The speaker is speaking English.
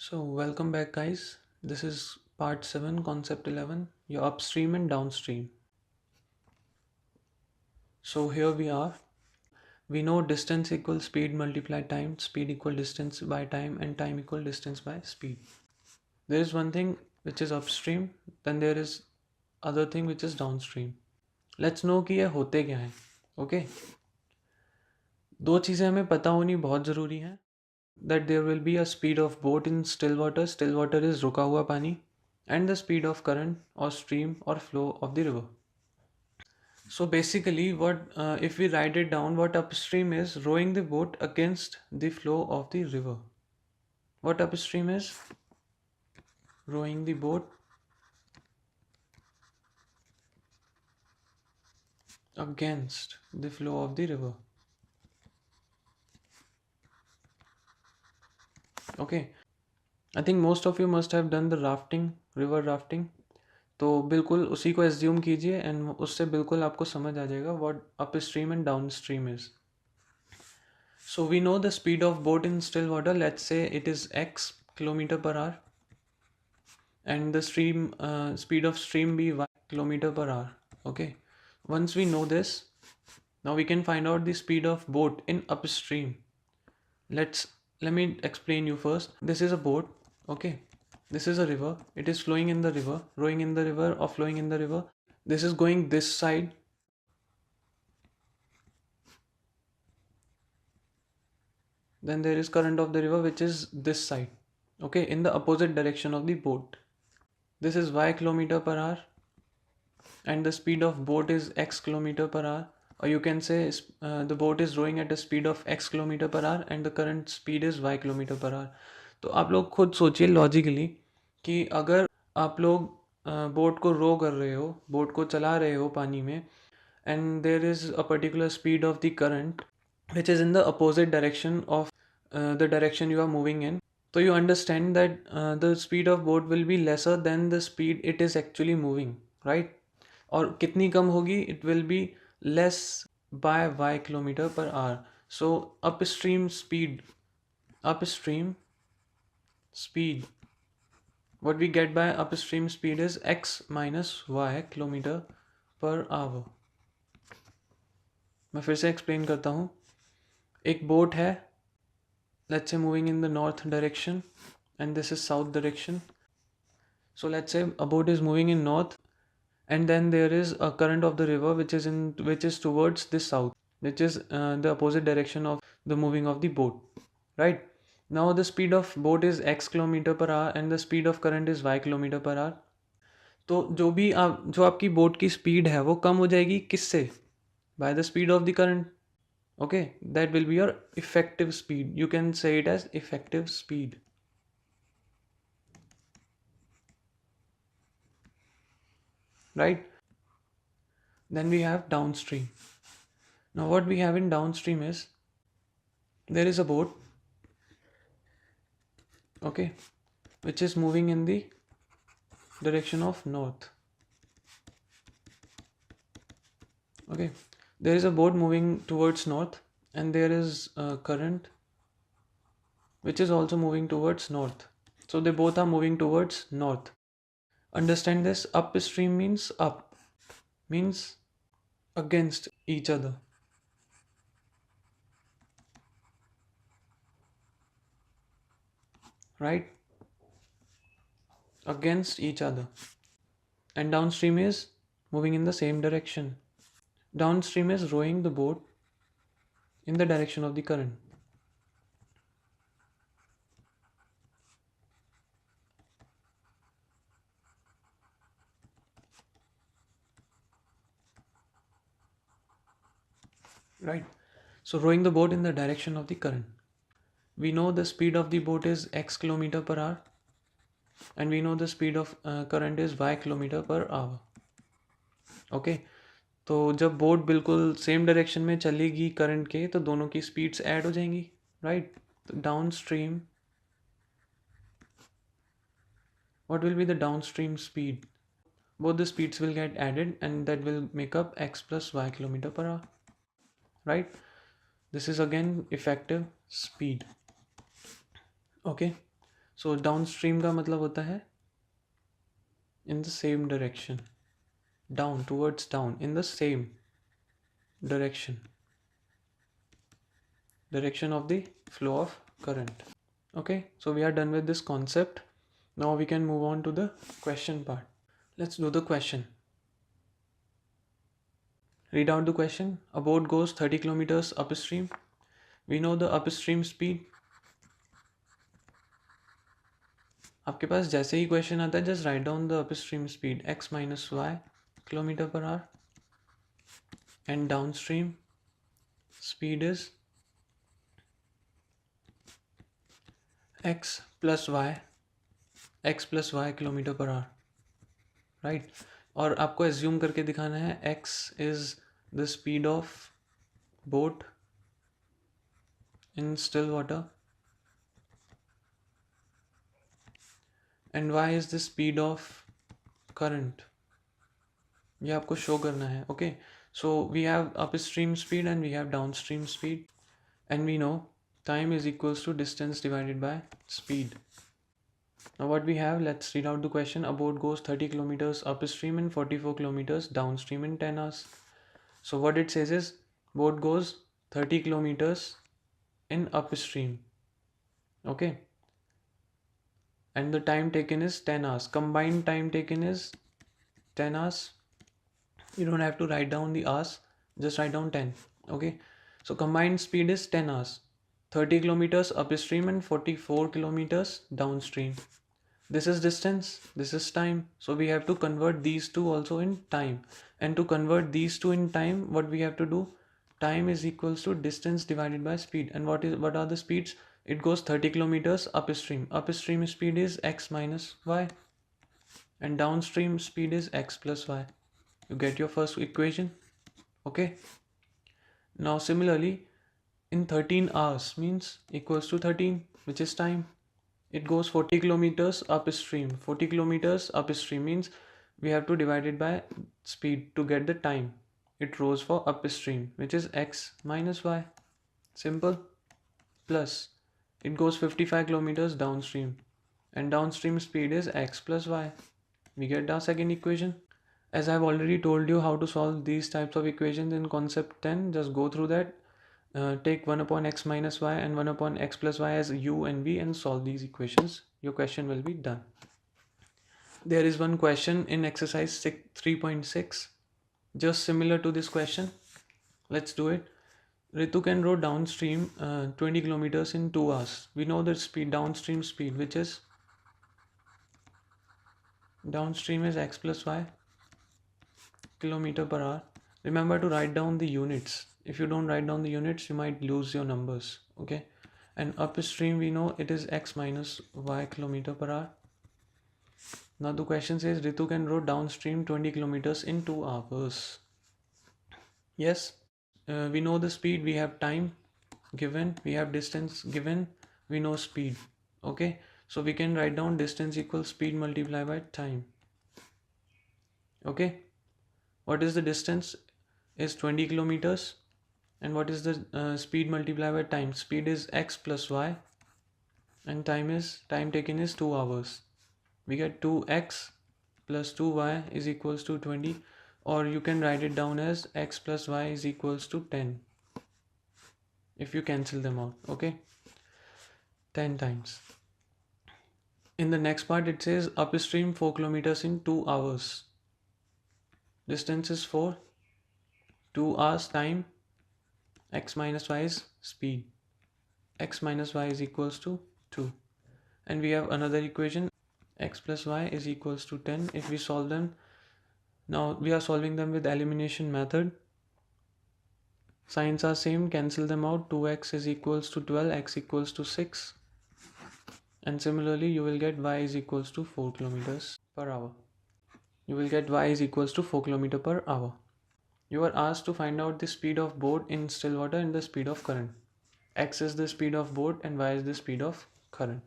So welcome back guys. This is part 7 concept 11, your upstream and downstream. So here we are. We know distance equals speed multiplied time, speed equal distance by time and time equal distance by speed. There is one thing which is upstream, then there is other thing which is downstream. Let's know कि ये होते क्या हैं. Okay? दो चीज़ें हमें पता होनी बहुत ज़रूरी हैं. That there will be a speed of boat in still water. Still water is रुका हुआ पानी. And the speed of current or stream or flow of the river. So basically what if we write it down, what upstream is rowing the boat against the flow of the river. What upstream is rowing the boat against the flow of the river. Okay, I think most of you must have done the rafting, river rafting. तो बिल्कुल उसी को assume कीजिए and उससे बिल्कुल आपको समझ आ जाएगा what upstream and downstream is. So we know the speed of boat in still water. Let's say it is x kilometer per hour, and the stream speed of stream be y kilometer per hour. Okay. Once we know this, now we can find out the speed of boat in upstream. Let me explain you first. This is a boat. Okay. This is a river. It is flowing in the river, rowing in the river or flowing in the river. This is going this side. Then there is current of the river which is this side. Okay, in the opposite direction of the boat. This is y kilometer per hour and the speed of boat is x kilometer per hour, or you can say the boat is rowing at a speed of x kilometer per hour and the current speed is y kilometer per hour. तो आप लोग खुद सोचिए logically कि अगर आप लोग boat को रो कर रहे हो, बोट को चला रहे हो पानी में, and there is a particular speed of the current which is in the opposite direction of the direction you are moving in. So you understand that the speed of boat will be lesser than the speed it is actually moving, right? और कितनी कम होगी? It will be less by y kilometer per hour. So upstream speed, what we get by upstream speed is x minus y kilometer per hour. मैं फिर से explain करता हूँ. एक boat है, let's say moving in the north direction and this is south direction. So let's say a boat is moving in north and then there is a current of the river which is towards the south, which is the opposite direction of the moving of the boat, right? Now the speed of boat is x kilometer per hour and the speed of current is y kilometer per hour. तो जो आपकी boat की speed है वो कम हो जाएगी किससे? By the speed of the current. Okay, that will be your effective speed. You can say it as effective speed. Right? Then we have downstream. Now what we have in downstream is there is a boat, okay, which is moving in the direction of north. Okay, there is a boat moving towards north and there is a current which is also moving towards north. So they both are moving towards north. Understand this? Upstream means up, means against each other. Right? Against each other. And downstream is moving in the same direction. Downstream is rowing the boat in the direction of the current. Right? So rowing the boat in the direction of the current. We know the speed of the boat is x kilometer per hour and we know the speed of current is y kilometer per hour. Okay, तो जब boat बिल्कुल same direction में चलेगी current के तो दोनों की speeds add हो जाएंगी, राइट? तो downstream, what will be the downstream speed? Both the speeds will get added and that will make up x plus y kilometer per hour, right? This is again effective speed. Okay, so downstream का मतलब होता है in the same direction, down, towards down, in the same direction of the flow of current. Okay, so we are done with this concept. Now we can move on to the question part. Let's do the question. Read out the question. A boat goes 30 kilometers upstream. We know the upstream speed. आपके पास जैसे ही question आता है just write down the upstream speed x minus y kilometre per hour and downstream speed is x plus y kilometre per hour, right. और आपको assume करके दिखाना है x is the speed of boat in still water and y is the speed of current. ये आपको show करना है. Okay, so we have upstream speed and we have downstream speed and we know time is equals to distance divided by speed. Now what we have, let's read out the question. A boat goes 30 kilometers upstream in 44 kilometers downstream in 10 hours. So what it says is boat goes 30 kilometers in upstream, okay, and the time taken is 10 hours. Combined time taken is 10 hours. You don't have to write down the hours, just write down 10. Okay, so combined speed is 10 hours, 30 kilometers upstream and 44 kilometers downstream. This is distance, this is time, so we have to convert these two also in time. And to convert these two in time, what we have to do, time is equals to distance divided by speed. And what are the speeds? It goes 30 kilometers upstream. Upstream speed is x minus y and downstream speed is x plus y. You get your first equation. Okay, now similarly in 13 hours means equals to 13, which is time. It goes 40 kilometers upstream. 40 kilometers upstream means we have to divide it by speed to get the time it rose for upstream, which is x minus y. Simple. Plus it goes 55 kilometers downstream and downstream speed is x plus y. We get our second equation. As I've already told you how to solve these types of equations in concept 10, just go through that. Take 1 upon x minus y and 1 upon x plus y as u and v and solve these equations. Your question will be done. There is one question in exercise 3.6 just similar to this question. Let's do it. Ritu can row downstream 20 kilometers in 2 hours. We know the speed, downstream speed, which is downstream is x plus y kilometer per hour. Remember to write down the units. If you don't write down the units, you might lose your numbers. Okay, and upstream we know it is x minus y kilometer per hour. Now the question says Ritu can row downstream 20 kilometers in 2 hours. Yes, we know the speed, we have time given, we have distance given, we know speed. Okay, so we can write down distance equals speed multiplied by time. Okay, what is the distance is 20 kilometers and what is the speed multiplied by time? Speed is x plus y and time taken is 2 hours. We get 2x plus 2y is equals to 20, or you can write it down as x plus y is equals to 10 if you cancel them out. Okay, 10 times. In the next part it says upstream 4 kilometers in 2 hours. Distance is 4, 2 hours time, x minus y is speed, x minus y is equals to 2, and we have another equation, x plus y is equals to 10. If we solve them, now we are solving them with elimination method. Signs are same, cancel them out. 2x is equals to 12, x equals to 6, and similarly you will get y is equals to 4 kilometers per hour. You will get y is equals to 4 kilometers per hour. You are asked to find out the speed of boat in still water and the speed of current. X is the speed of boat and y is the speed of current.